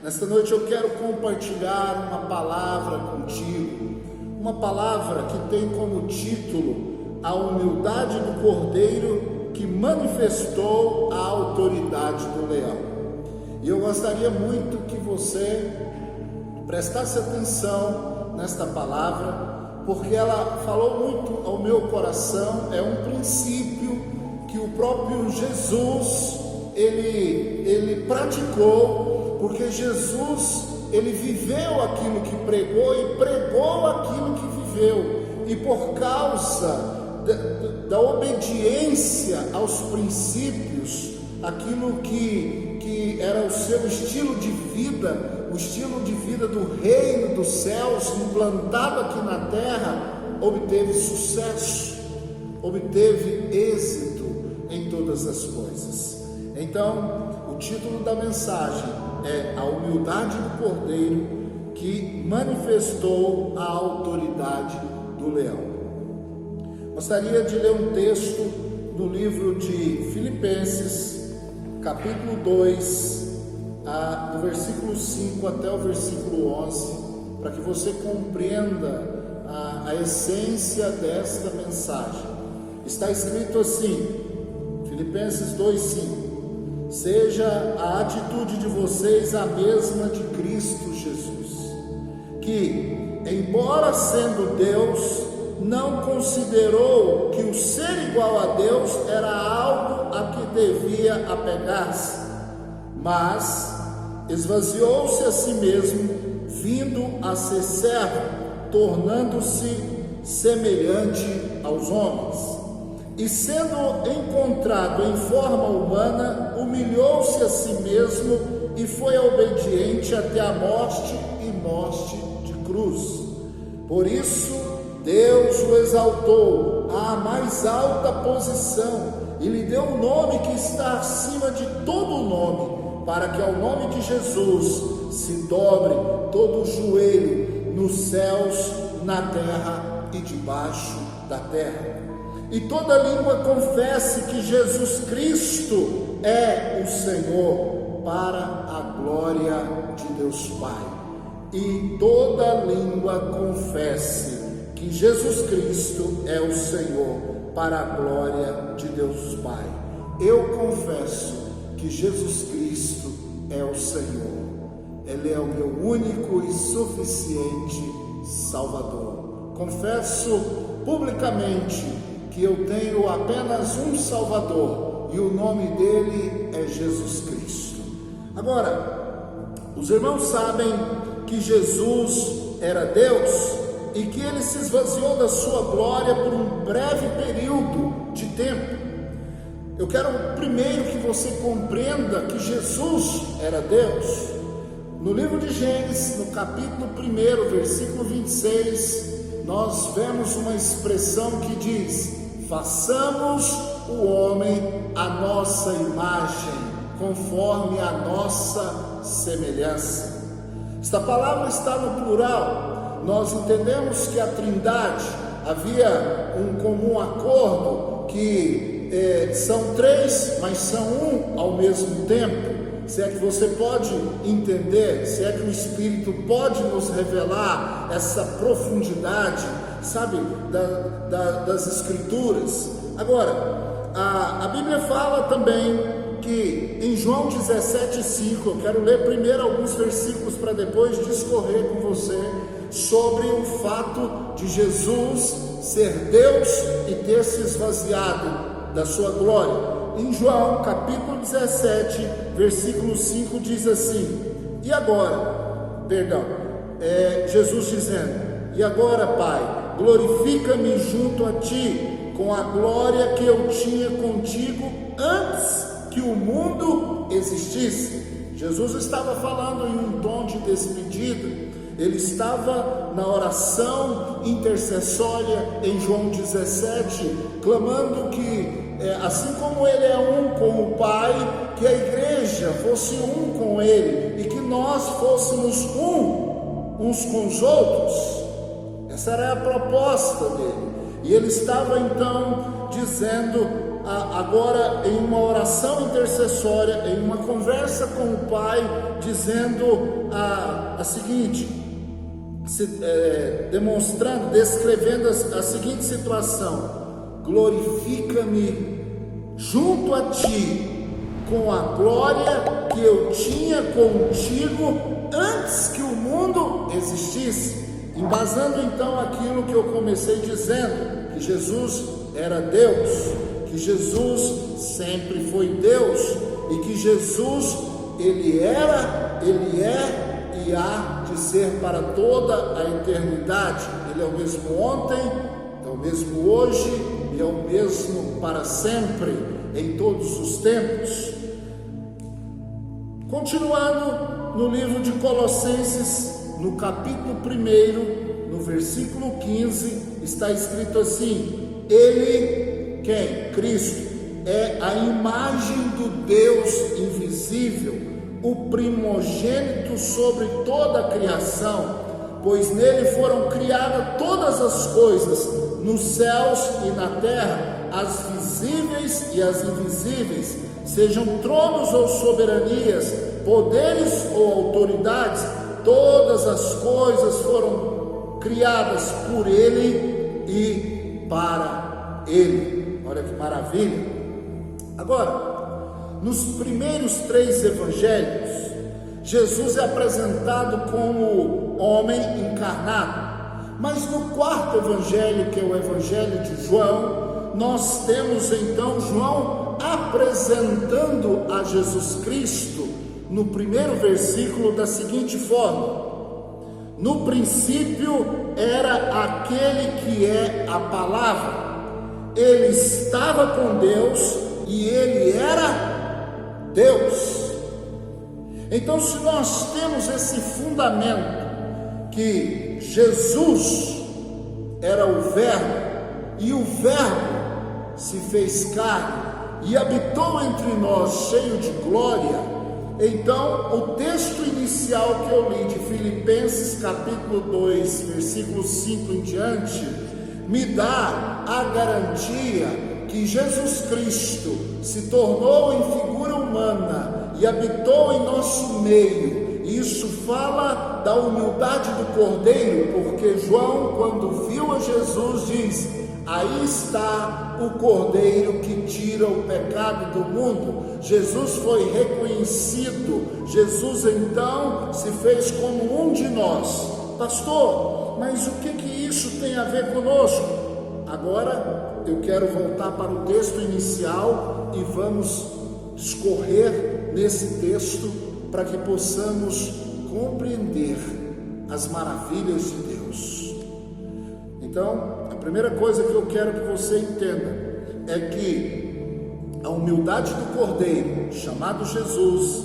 Nesta noite eu quero compartilhar uma palavra contigo, uma palavra que tem como título a humildade do Cordeiro que manifestou a autoridade do leão. E eu gostaria muito que você prestasse atenção nesta palavra, porque ela falou muito ao meu coração. É um princípio que o próprio Jesus ele praticou, porque Jesus, ele viveu aquilo que pregou e pregou aquilo que viveu, e por causa da obediência aos princípios, aquilo que era o seu estilo de vida, o estilo de vida do reino dos céus implantado aqui na terra, obteve sucesso, obteve êxito em todas as coisas. Então, o título da mensagem é a humildade do Cordeiro que manifestou a autoridade do leão. Gostaria de ler um texto no livro de Filipenses, capítulo 2, do versículo 5 até o versículo 11, para que você compreenda a essência desta mensagem. Está escrito assim, Filipenses 2:5: seja a atitude de vocês a mesma de Cristo Jesus, que, embora sendo Deus, não considerou que o ser igual a Deus era algo a que devia apegar-se, mas esvaziou-se a si mesmo, vindo a ser servo, tornando-se semelhante aos homens. E sendo encontrado em forma humana, humilhou-se a si mesmo e foi obediente até a morte e morte de cruz. Por isso, Deus o exaltou à mais alta posição e lhe deu um nome que está acima de todo nome, para que ao nome de Jesus se dobre todo o joelho nos céus, na terra e debaixo da terra. E toda língua confesse que Jesus Cristo é o Senhor, para a glória de Deus Pai. E toda língua confesse que Jesus Cristo é o Senhor, para a glória de Deus Pai. Eu confesso que Jesus Cristo é o Senhor. Ele é o meu único e suficiente Salvador. Confesso publicamente que eu tenho apenas um Salvador, e o nome dele é Jesus Cristo. Agora, os irmãos sabem que Jesus era Deus e que ele se esvaziou da sua glória por um breve período de tempo. Eu quero primeiro que você compreenda que Jesus era Deus. No livro de Gênesis, no capítulo 1, versículo 26, nós vemos uma expressão que diz: façamos o homem à nossa imagem, conforme a nossa semelhança. Esta palavra está no plural. Nós entendemos que a Trindade havia um comum acordo, que são três, mas são um ao mesmo tempo. Se é que você pode entender, se é que o Espírito pode nos revelar essa profundidade, sabe, das Escrituras. Agora, a Bíblia fala também que em João 17:5, eu quero ler primeiro alguns versículos para depois discorrer com você sobre o fato de Jesus ser Deus e ter se esvaziado da sua glória. Em João capítulo 17, versículo 5 diz assim: e agora, Jesus dizendo: e agora, Pai, glorifica-me junto a ti com a glória que eu tinha contigo antes que o mundo existisse. Jesus estava falando em um tom de despedida. Ele estava na oração intercessória em João 17, clamando que, assim como ele é um com o Pai, que a igreja fosse um com ele e que nós fôssemos uns com os outros. Essa era a proposta dele. E ele estava então dizendo agora em uma oração intercessória, em uma conversa com o Pai, dizendo a seguinte, descrevendo a seguinte situação: glorifica-me junto a ti com a glória que eu tinha contigo antes que o mundo existisse. Embasando então aquilo que eu comecei dizendo, que Jesus era Deus, que Jesus sempre foi Deus, e que Jesus, Ele era, Ele é e há de ser para toda a eternidade. Ele é o mesmo ontem, é o mesmo hoje e é o mesmo para sempre, em todos os tempos. Continuando no livro de Colossenses, no capítulo 1, no versículo 15, está escrito assim: Ele, quem? Cristo, é a imagem do Deus invisível, o primogênito sobre toda a criação, pois nele foram criadas todas as coisas, nos céus e na terra, as visíveis e as invisíveis, sejam tronos ou soberanias, poderes ou autoridades, todas as coisas foram criadas por Ele e para Ele. Olha que maravilha! Agora, nos primeiros 3 evangelhos, Jesus é apresentado como homem encarnado, mas no 4º evangelho, que é o evangelho de João, nós temos então João apresentando a Jesus Cristo no 1º versículo da seguinte forma: no princípio era aquele que é a palavra, ele estava com Deus e ele era Deus. Então, se nós temos esse fundamento que Jesus era o Verbo, e o Verbo se fez carne e habitou entre nós cheio de glória, então o texto inicial que eu li de Filipenses capítulo 2, versículo 5 em diante, me dá a garantia que Jesus Cristo se tornou em figura humana e habitou em nosso meio. Isso fala da humildade do Cordeiro, porque João, quando viu a Jesus, diz: aí está o Cordeiro que tira o pecado do mundo. Jesus foi reconhecido. Jesus então se fez como um de nós. Pastor, mas o que isso tem a ver conosco? Agora eu quero voltar para o texto inicial e vamos discorrer nesse texto para que possamos compreender as maravilhas de Deus. Então, a primeira coisa que eu quero que você entenda é que a humildade do Cordeiro, chamado Jesus,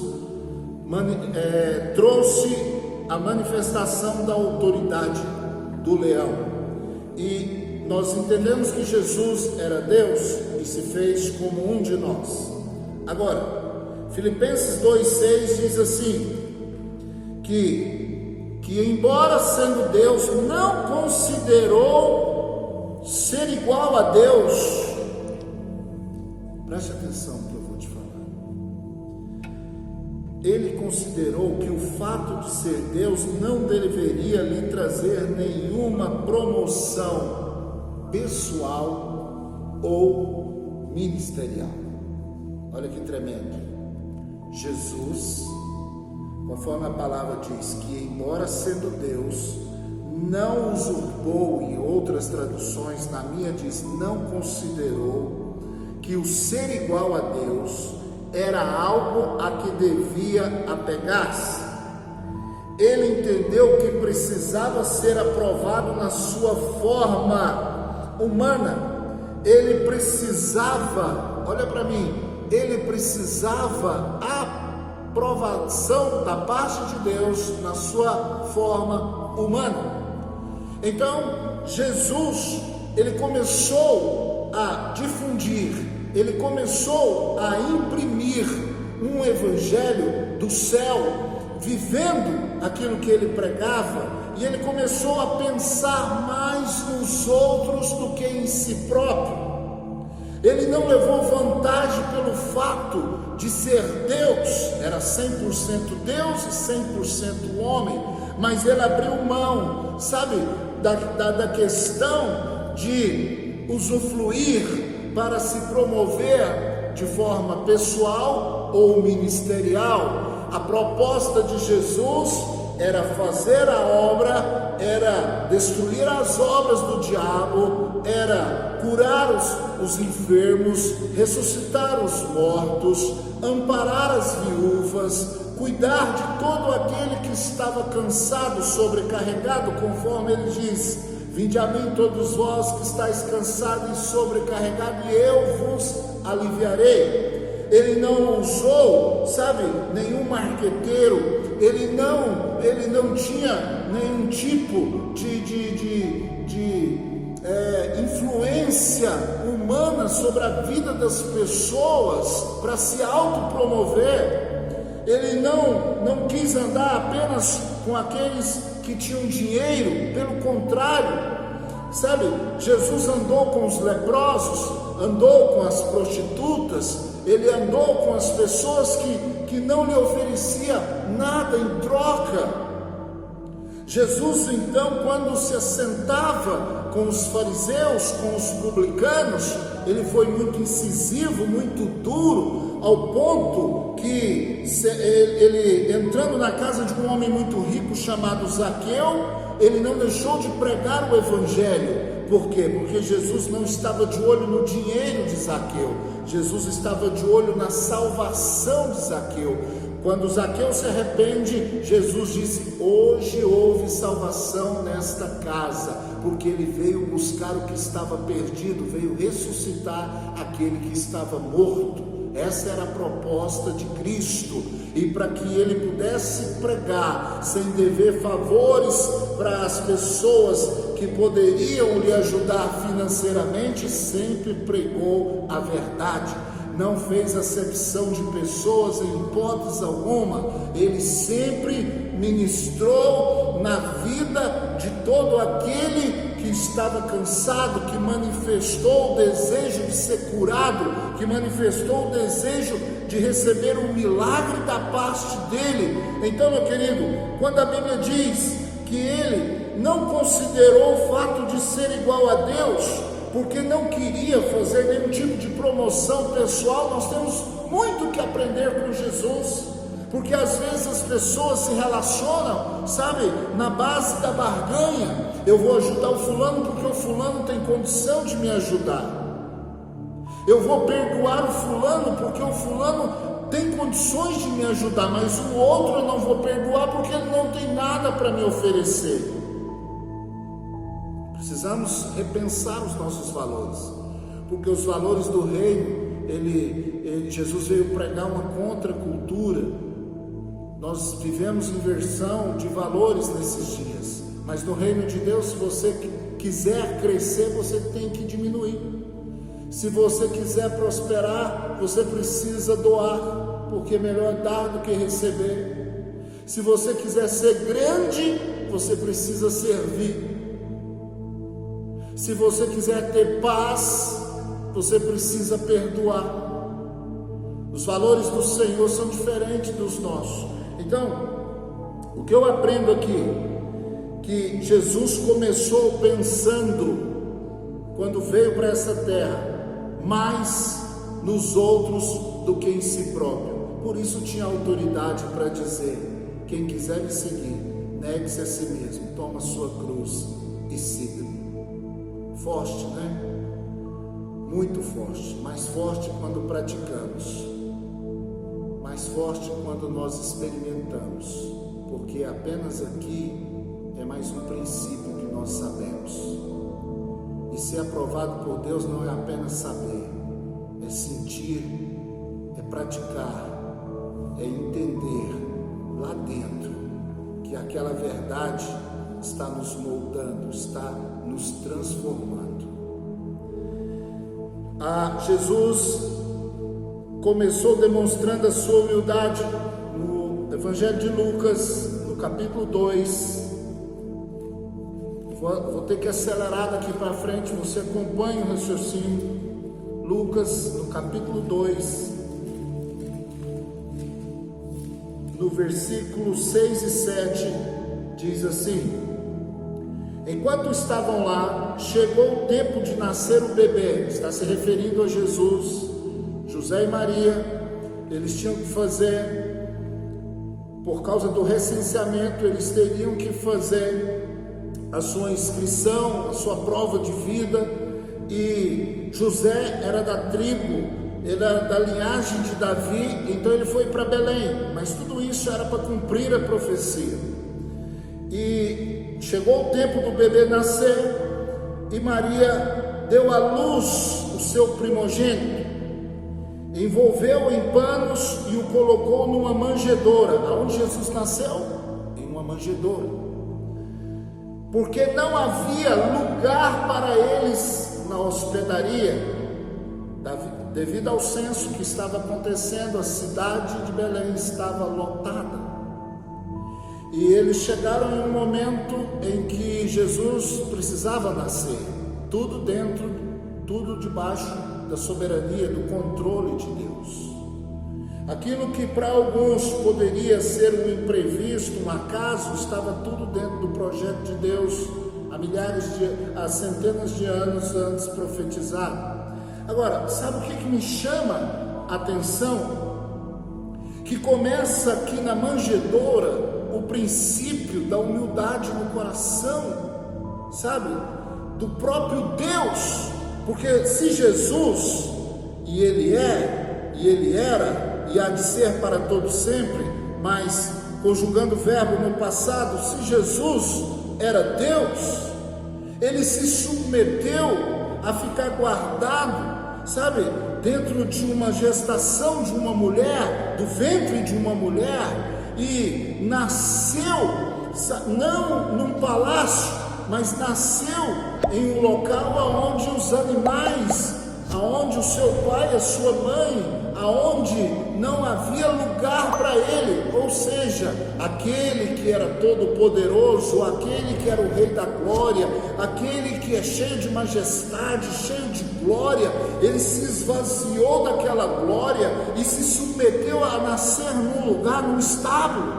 trouxe a manifestação da autoridade do leão. E nós entendemos que Jesus era Deus e se fez como um de nós. Agora, Filipenses 2,6 diz assim, que embora sendo Deus, não considerou ser igual a Deus. Preste atenção no que eu vou te falar. Ele considerou que o fato de ser Deus não deveria lhe trazer nenhuma promoção pessoal ou ministerial. Olha que tremendo. Jesus, conforme a palavra diz, que embora sendo Deus, não usurpou, em outras traduções, na minha diz, não considerou que o ser igual a Deus era algo a que devia apegar-se. Ele entendeu que precisava ser aprovado na sua forma humana. Ele precisava, olha para mim, ele precisava aprovação da parte de Deus na sua forma humana. Então, Jesus, ele começou a difundir, ele começou a imprimir um evangelho do céu, vivendo aquilo que ele pregava, e ele começou a pensar mais nos outros do que em si próprio. Ele não levou vantagem pelo fato de ser Deus, era 100% Deus e 100% homem, mas ele abriu mão, sabe, da questão de usufruir para se promover de forma pessoal ou ministerial. A proposta de Jesus era fazer a obra, era destruir as obras do diabo, era curar os enfermos, ressuscitar os mortos, amparar as viúvas, cuidar de todo aquele que estava cansado, sobrecarregado, conforme ele diz: vinde a mim todos vós que estáis cansados e sobrecarregados, e eu vos aliviarei. Ele não usou, sabe, nenhum marqueteiro, ele não tinha nenhum tipo de influência humana sobre a vida das pessoas para se autopromover. Ele não quis andar apenas com aqueles que tinham dinheiro, pelo contrário, sabe, Jesus andou com os leprosos, andou com as prostitutas, ele andou com as pessoas que não lhe oferecia nada em troca. Jesus, então, quando se assentava com os fariseus, com os publicanos, ele foi muito incisivo, muito duro, ao ponto que ele, entrando na casa de um homem muito rico chamado Zaqueu, ele não deixou de pregar o evangelho. Por quê? Porque Jesus não estava de olho no dinheiro de Zaqueu, Jesus estava de olho na salvação de Zaqueu. Quando Zaqueu se arrepende, Jesus disse: hoje houve salvação nesta casa, porque ele veio buscar o que estava perdido, veio ressuscitar aquele que estava morto. Essa era a proposta de Cristo, e para que ele pudesse pregar sem dever favores para as pessoas que poderiam lhe ajudar financeiramente, sempre pregou a verdade, não fez acepção de pessoas em hipótese alguma. Ele sempre ministrou na vida de todo aquele que estava cansado, que manifestou o desejo de ser curado, que manifestou o desejo de receber um milagre da parte dele. Então, meu querido, quando a Bíblia diz que ele não considerou o fato de ser igual a Deus, porque não queria fazer nenhum tipo de promoção pessoal, nós temos muito que aprender com Jesus. Porque às vezes as pessoas se relacionam, sabe, na base da barganha. Eu vou ajudar o fulano porque o fulano tem condição de me ajudar. Eu vou perdoar o fulano porque o fulano tem condições de me ajudar, mas o outro eu não vou perdoar porque ele não tem nada para me oferecer. Precisamos repensar os nossos valores, porque os valores do reino, Jesus veio pregar uma contracultura. Nós vivemos inversão de valores nesses dias, mas no reino de Deus, se você quiser crescer, você tem que diminuir. Se você quiser prosperar, você precisa doar, porque é melhor dar do que receber. Se você quiser ser grande, você precisa servir. Se você quiser ter paz, você precisa perdoar. Os valores do Senhor são diferentes dos nossos. Então, o que eu aprendo aqui, que Jesus começou pensando, quando veio para essa terra, mais nos outros do que em si próprio. Por isso tinha autoridade para dizer: quem quiser me seguir, negue-se a si mesmo, toma a sua cruz e siga-me. Forte, né? Muito forte, mais forte quando praticamos, mais forte quando nós experimentamos, porque apenas aqui é mais um princípio que nós sabemos. E ser aprovado por Deus não é apenas saber, é sentir, é praticar, é entender lá dentro que aquela verdade está nos moldando, está nos transformando. Jesus começou demonstrando a sua humildade no Evangelho de Lucas, no capítulo 2. Vou ter que acelerar daqui para frente, você acompanha o raciocínio. Lucas, no capítulo 2, no versículo 6 e 7, diz assim: enquanto estavam lá, chegou o tempo de nascer o bebê. Está se referindo a Jesus. José e Maria, eles tinham que fazer, por causa do recenseamento, eles teriam que fazer a sua inscrição, a sua prova de vida. E José era da tribo, era da linhagem de Davi, então ele foi para Belém, mas tudo isso era para cumprir a profecia. E chegou o tempo do bebê nascer, e Maria deu à luz o seu primogênito, envolveu em panos e o colocou numa manjedoura. Aonde Jesus nasceu? Em uma manjedoura, porque não havia lugar para eles na hospedaria, devido ao censo que estava acontecendo. A cidade de Belém estava lotada, e eles chegaram em um momento em que Jesus precisava nascer, tudo debaixo da soberania, do controle de Deus. Aquilo que para alguns poderia ser um imprevisto, um acaso, estava tudo dentro do projeto de Deus, há centenas de anos antes profetizado. Agora, sabe o que me chama a atenção? Que começa aqui na manjedoura o princípio da humildade no coração, sabe? Do próprio Deus. Porque se Jesus, e Ele é, e Ele era, e há de ser para todo sempre, mas conjugando o verbo no passado, se Jesus era Deus, Ele se submeteu a ficar guardado, sabe, dentro de uma gestação de uma mulher, do ventre de uma mulher, e nasceu, não num palácio, mas nasceu em um local onde os animais, aonde o seu pai e a sua mãe, aonde não havia lugar para ele, ou seja, aquele que era todo poderoso, aquele que era o rei da glória, aquele que é cheio de majestade, cheio de glória, ele se esvaziou daquela glória e se submeteu a nascer num lugar, num estábulo.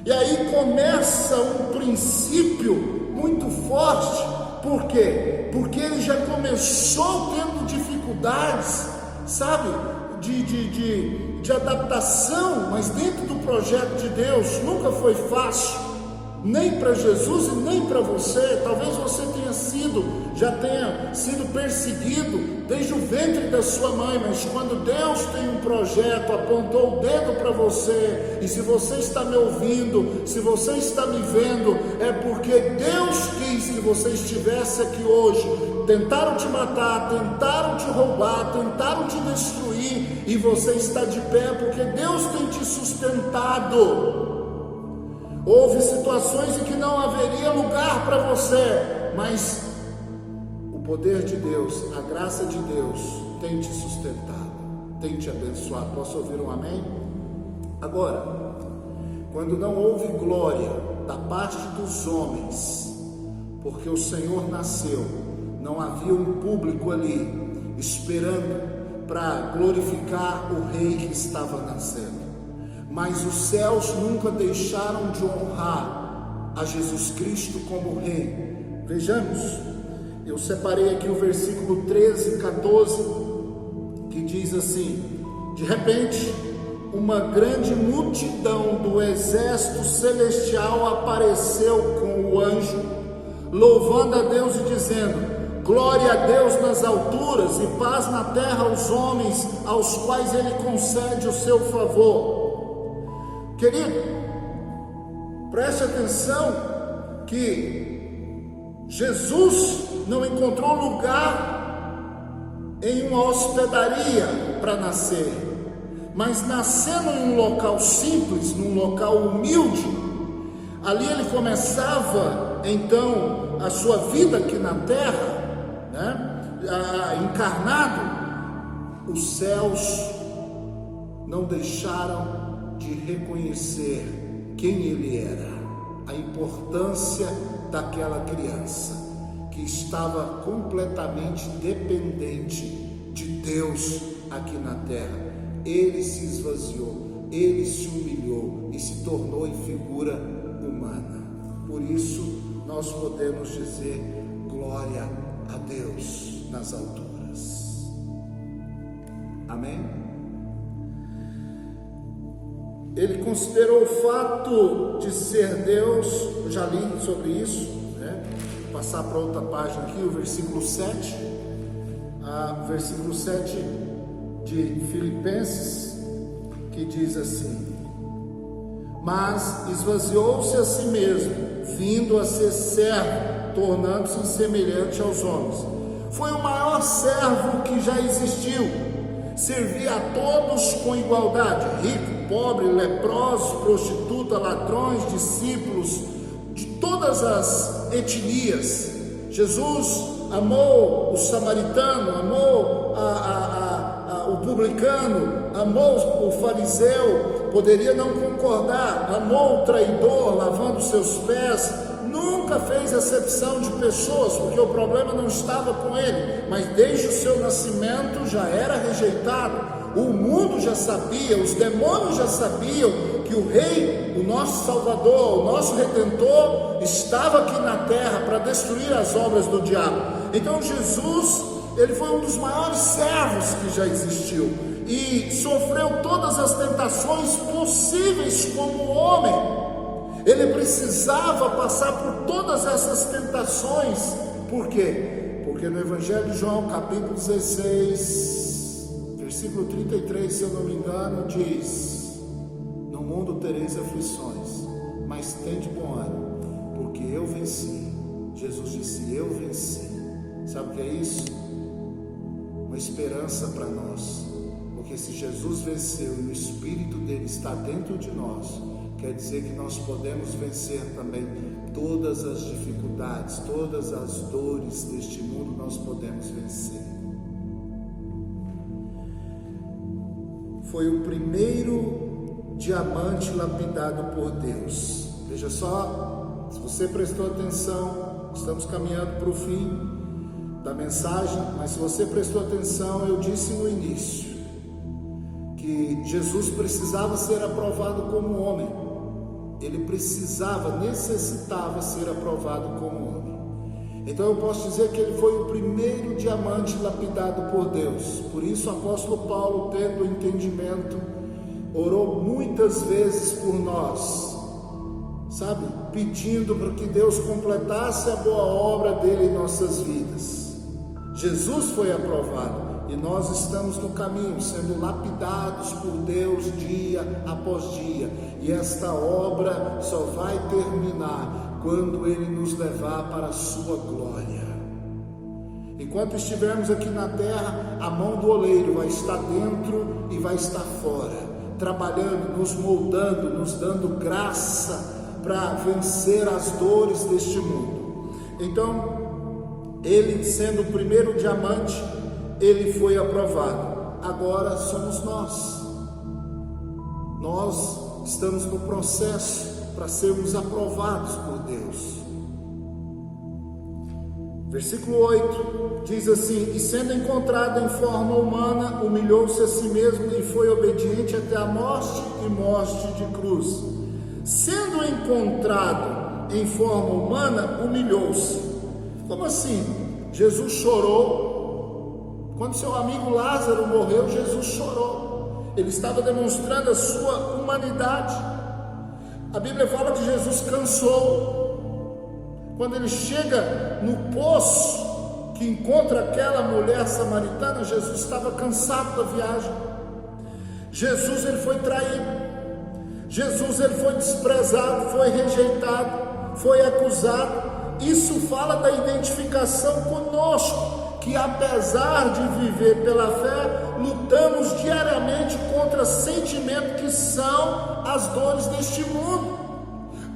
E aí começa um princípio muito forte. Por quê? Porque ele já começou tendo dificuldades, sabe, de adaptação, mas dentro do projeto de Deus nunca foi fácil, nem para Jesus e nem para você. Talvez você já tenha sido perseguido desde o ventre da sua mãe, mas quando Deus tem um projeto, apontou o dedo para você, e se você está me ouvindo, se você está me vendo, é porque Deus quis que você estivesse aqui hoje. Tentaram te matar, tentaram te roubar, tentaram te destruir, e você está de pé porque Deus tem te sustentado. Houve situações em que não haveria lugar para você, mas o poder de Deus, a graça de Deus tem te sustentado, tem te abençoado. Posso ouvir um amém? Agora, quando não houve glória da parte dos homens, porque o Senhor nasceu, não havia um público ali esperando para glorificar o rei que estava nascendo. Mas os céus nunca deixaram de honrar a Jesus Cristo como Rei. Vejamos, eu separei aqui o versículo 13 e 14, que diz assim: de repente, uma grande multidão do exército celestial apareceu com o anjo, louvando a Deus e dizendo: glória a Deus nas alturas e paz na terra aos homens aos quais Ele concede o seu favor. Querido, preste atenção que Jesus não encontrou lugar em uma hospedaria para nascer, mas nascendo em um local simples, num local humilde. Ali ele começava então a sua vida aqui na terra, encarnado. Os céus não deixaram de reconhecer quem ele era, a importância daquela criança que estava completamente dependente de Deus aqui na terra. Ele se esvaziou, ele se humilhou e se tornou em figura humana. Por isso nós podemos dizer glória a Deus nas alturas. Amém? Ele considerou o fato de ser Deus, eu já li sobre isso, né? Vou passar para outra página aqui, o versículo 7, versículo 7 de Filipenses, que diz assim: mas esvaziou-se a si mesmo, vindo a ser servo, tornando-se semelhante aos homens. Foi o maior servo que já existiu, servia a todos com igualdade, rico, pobre, leprosos, prostituta, ladrões, discípulos, de todas as etnias. Jesus amou o samaritano, amou o publicano, amou o fariseu, poderia não concordar, amou o traidor, lavando seus pés, nunca fez acepção de pessoas, porque o problema não estava com ele, mas desde o seu nascimento já era rejeitado. O mundo já sabia, os demônios já sabiam que o Rei, o nosso Salvador, o nosso Redentor, estava aqui na terra para destruir as obras do diabo. Então Jesus, ele foi um dos maiores servos que já existiu e sofreu todas as tentações possíveis como homem. Ele precisava passar por todas essas tentações. Por quê? Porque no Evangelho de João, capítulo 16, versículo 33, se eu não me engano, diz: no mundo tereis aflições, mas tende bom ânimo, porque eu venci. Jesus disse: eu venci. Sabe o que é isso? Uma esperança para nós, porque se Jesus venceu e o Espírito dele está dentro de nós, quer dizer que nós podemos vencer também todas as dificuldades, todas as dores deste mundo, nós podemos vencer. Foi o primeiro diamante lapidado por Deus. Veja só, se você prestou atenção, estamos caminhando para o fim da mensagem, mas se você prestou atenção, eu disse no início que Jesus precisava ser aprovado como homem. Ele necessitava ser aprovado como homem. Então eu posso dizer que ele foi o primeiro diamante lapidado por Deus. Por isso o apóstolo Paulo, tendo entendimento, orou muitas vezes por nós, sabe, pedindo para que Deus completasse a boa obra dele em nossas vidas. Jesus foi aprovado e nós estamos no caminho, sendo lapidados por Deus dia após dia, e esta obra só vai terminar quando Ele nos levar para a sua glória. Enquanto estivermos aqui na terra, a mão do oleiro vai estar dentro e vai estar fora, trabalhando, nos moldando, nos dando graça para vencer as dores deste mundo. Então, ele sendo o primeiro diamante, ele foi aprovado. Agora somos nós. Nós estamos no processo para sermos aprovados por Deus. Versículo 8 diz assim: e sendo encontrado em forma humana, humilhou-se a si mesmo e foi obediente até a morte e morte de cruz. Sendo encontrado em forma humana, humilhou-se. Como assim? Jesus chorou. Quando seu amigo Lázaro morreu, Jesus chorou. Ele estava demonstrando a sua humanidade. A Bíblia fala que Jesus cansou. Quando ele chega no poço que encontra aquela mulher samaritana, Jesus estava cansado da viagem. Jesus, ele foi traído. Jesus, ele foi desprezado, foi rejeitado, foi acusado. Isso fala da identificação conosco, que apesar de viver pela fé, lutamos diariamente contra sentimentos que são as dores deste mundo.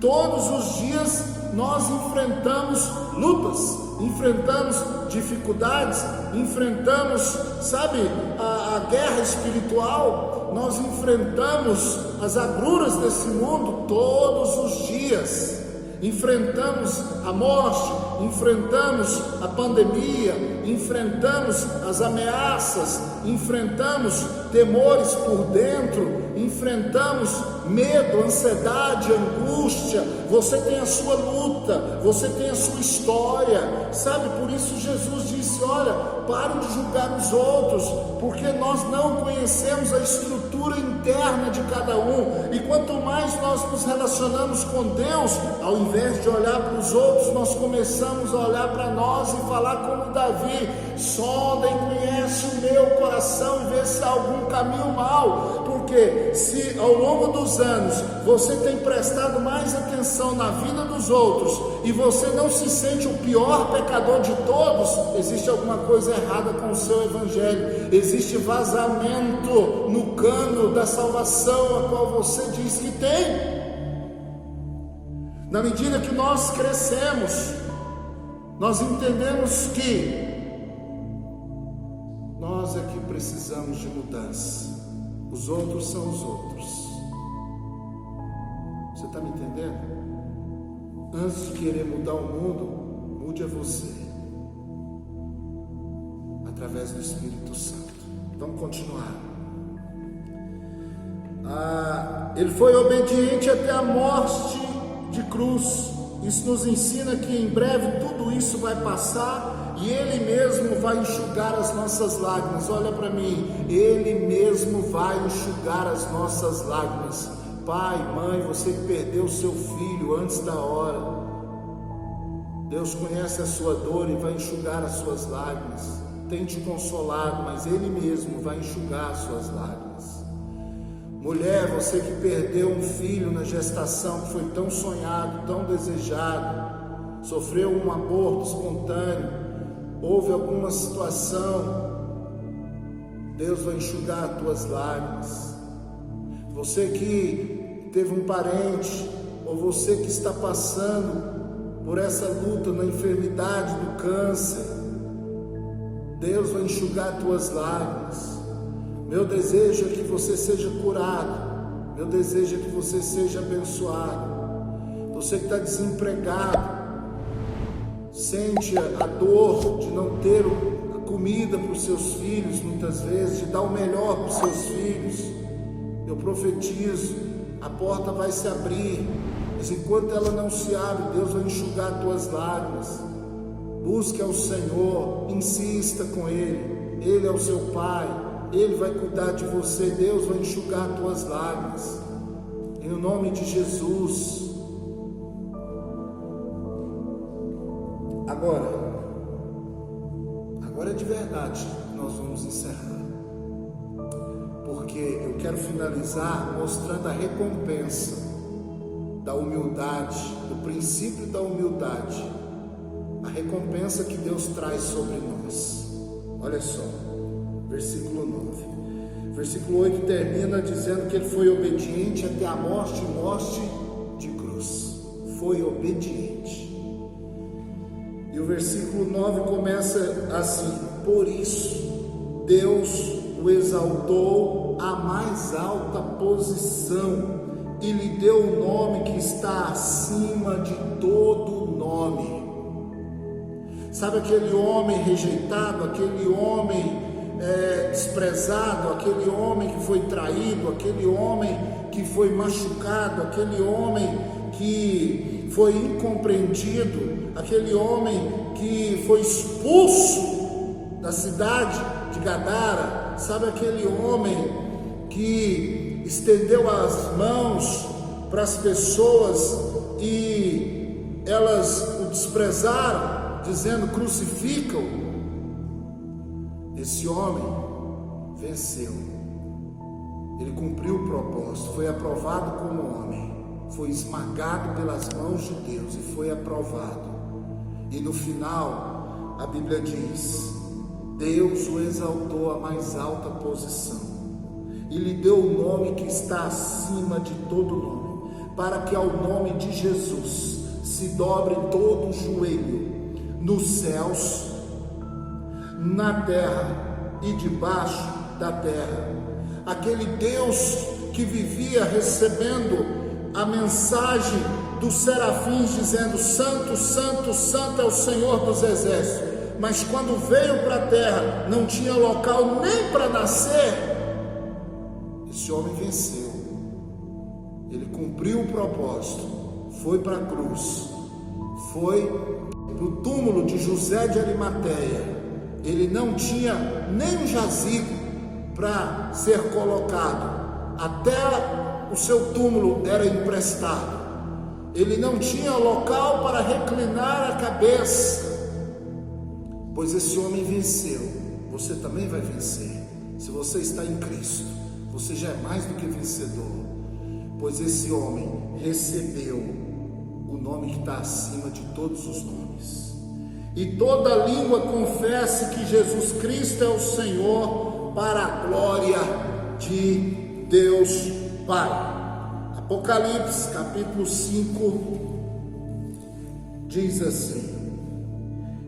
Todos os dias nós enfrentamos lutas, enfrentamos dificuldades, enfrentamos, sabe, a guerra espiritual, nós enfrentamos as agruras desse mundo todos os dias. enfrentamos a morte, enfrentamos a pandemia, enfrentamos as ameaças, enfrentamos temores por dentro, enfrentamos medo, ansiedade, angústia. Você tem a sua luta, você tem a sua história, sabe? Por isso Jesus disse: olha, parem de julgar os outros, porque nós não conhecemos a estrutura interna de cada um. E quanto mais nós nos relacionamos com Deus, ao invés de olhar para os outros, nós começamos a olhar para nós e falar como Davi: sonda e conhece o meu coração e vê se há algum caminho mau. Porque se ao longo dos anos você tem prestado mais atenção na vida dos outros e você não se sente o pior pecador de todos, existe alguma coisa errada com o seu evangelho, existe vazamento no cano da salvação a qual você diz que tem. Na medida que nós crescemos, nós entendemos que nós é que precisamos de mudança, os outros são os outros. Você está me entendendo? Antes de querer mudar o mundo, mude a você, através do Espírito Santo. Vamos continuar. Ele foi obediente até a morte de cruz. Isso nos ensina que em breve tudo isso vai passar e Ele mesmo vai enxugar as nossas lágrimas. Olha para mim, Ele mesmo vai enxugar as nossas lágrimas. Pai, mãe, você que perdeu seu filho antes da hora, Deus conhece a sua dor e vai enxugar as suas lágrimas. Tem te consolado, mas Ele mesmo vai enxugar as suas lágrimas. Mulher, você que perdeu um filho na gestação, que foi tão sonhado, tão desejado, sofreu um aborto espontâneo, houve alguma situação, Deus vai enxugar as tuas lágrimas. Você que teve um parente, ou você que está passando por essa luta na enfermidade do câncer, Deus vai enxugar as tuas lágrimas. Meu desejo é que você seja curado, meu desejo é que você seja abençoado. Você que está desempregado, sente a dor de não ter a comida para os seus filhos, muitas vezes, de dar o melhor para os seus filhos. Eu profetizo, a porta vai se abrir, mas enquanto ela não se abre, Deus vai enxugar as tuas lágrimas. Busque ao Senhor, insista com Ele, Ele é o seu Pai, Ele vai cuidar de você, Deus vai enxugar as tuas lágrimas, em nome de Jesus. Agora é de verdade, nós vamos encerrar, porque eu quero finalizar mostrando a recompensa da humildade, do princípio da humildade, a recompensa que Deus traz sobre nós. Olha só, versículo 9, versículo 8 termina dizendo que ele foi obediente até a morte de cruz, foi obediente. E o versículo 9 começa assim: por isso Deus o exaltou à mais alta posição e lhe deu o nome que está acima de todo nome. Sabe aquele homem rejeitado, aquele homem desprezado, aquele homem que foi traído, aquele homem que foi machucado, aquele homem que foi incompreendido, aquele homem que foi expulso da cidade de Gadara? Sabe aquele homem que estendeu as mãos para as pessoas e elas o desprezaram, dizendo: crucificam? Esse homem venceu, ele cumpriu o propósito, foi aprovado como homem, foi esmagado pelas mãos de Deus e foi aprovado. E no final a Bíblia diz: Deus o exaltou à mais alta posição e lhe deu o nome que está acima de todo nome, para que ao nome de Jesus se dobre todo o joelho, nos céus, na terra e debaixo da terra. Aquele Deus que vivia recebendo a mensagem dos serafins dizendo: Santo, Santo, Santo é o Senhor dos exércitos. Mas quando veio para a terra, não tinha local nem para nascer. Esse homem venceu. Ele cumpriu o propósito, foi para a cruz, foi para o túmulo de José de Arimateia. Ele não tinha nem um jazigo para ser colocado, até o seu túmulo era emprestado. Ele não tinha local para reclinar a cabeça, pois esse homem venceu. Você também vai vencer. Se você está em Cristo, você já é mais do que vencedor, pois esse homem recebeu o nome que está acima de todos os nomes. E toda língua confesse que Jesus Cristo é o Senhor, para a glória de Deus Pai. Apocalipse capítulo 5 diz assim: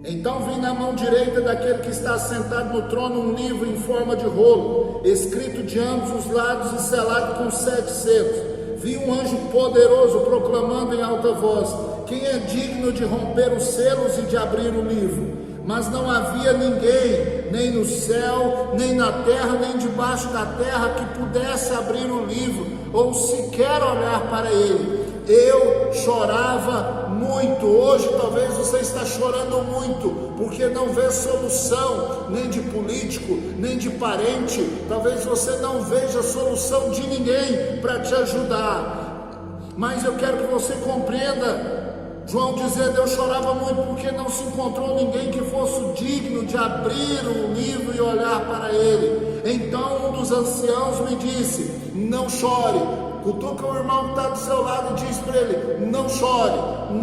Então vi na mão direita daquele que está sentado no trono um livro em forma de rolo, escrito de ambos os lados e selado com 7 selos. Vi um anjo poderoso proclamando em alta voz: Quem é digno de romper os selos e de abrir o livro? Mas não havia ninguém, nem no céu, nem na terra, nem debaixo da terra, que pudesse abrir o livro, ou sequer olhar para ele. Eu chorava muito. Hoje talvez você está chorando muito, porque não vê solução, nem de político, nem de parente. Talvez você não veja solução de ninguém para te ajudar. Mas eu quero que você compreenda, João dizendo: eu chorava muito porque não se encontrou ninguém que fosse digno de abrir o livro e olhar para ele. Então um dos anciãos me disse: não chore. Cutuca o irmão que está do seu lado e diz para ele: não chore,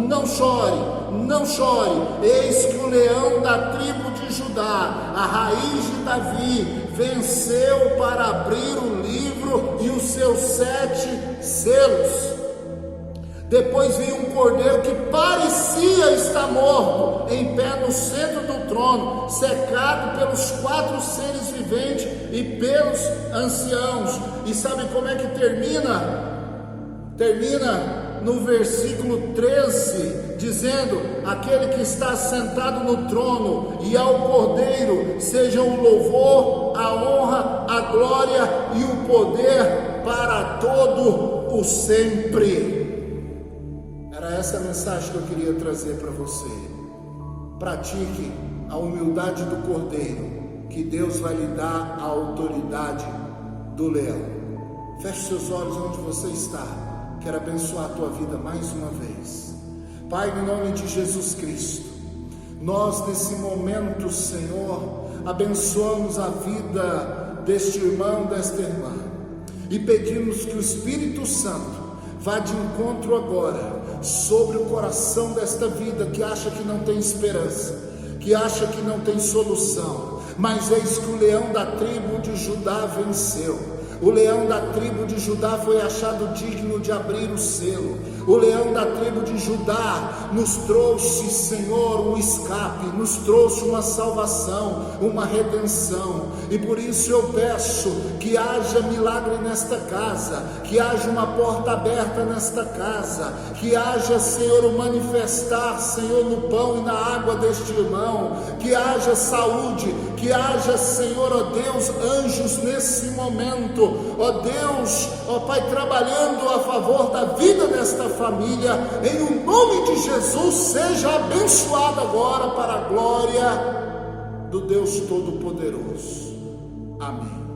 não chore, não chore. Eis que o leão da tribo de Judá, a raiz de Davi, venceu para abrir o livro e os seus 7 selos. Depois vi um cordeiro que parecia estar morto, em pé no centro do trono, cercado pelos 4 seres viventes e pelos anciãos. E sabe como é que termina? Termina no versículo 13, dizendo: aquele que está sentado no trono e ao cordeiro sejam o louvor, a honra, a glória e o poder para todo o sempre. Era essa a mensagem que eu queria trazer para você. Pratique a humildade do cordeiro, que Deus vai lhe dar a autoridade do leão. Feche seus olhos onde você está. Quero abençoar a tua vida mais uma vez. Pai, no nome de Jesus Cristo, nós nesse momento, Senhor, abençoamos a vida deste irmão, desta irmã, e pedimos que o Espírito Santo vá de encontro agora sobre o coração desta vida que acha que não tem esperança, que acha que não tem solução. Mas eis que o leão da tribo de Judá venceu. O leão da tribo de Judá foi achado digno de abrir o selo. O leão da tribo de Judá nos trouxe, Senhor, um escape, nos trouxe uma salvação, uma redenção. E por isso eu peço que haja milagre nesta casa, que haja uma porta aberta nesta casa, que haja, Senhor, o manifestar, Senhor, no pão e na água deste irmão, que haja saúde, que haja, Senhor, ó Deus, anjos nesse momento, ó Deus, ó Pai, trabalhando a favor da vida desta família. Em o nome de Jesus, seja abençoado agora para a glória do Deus Todo-Poderoso. Amém.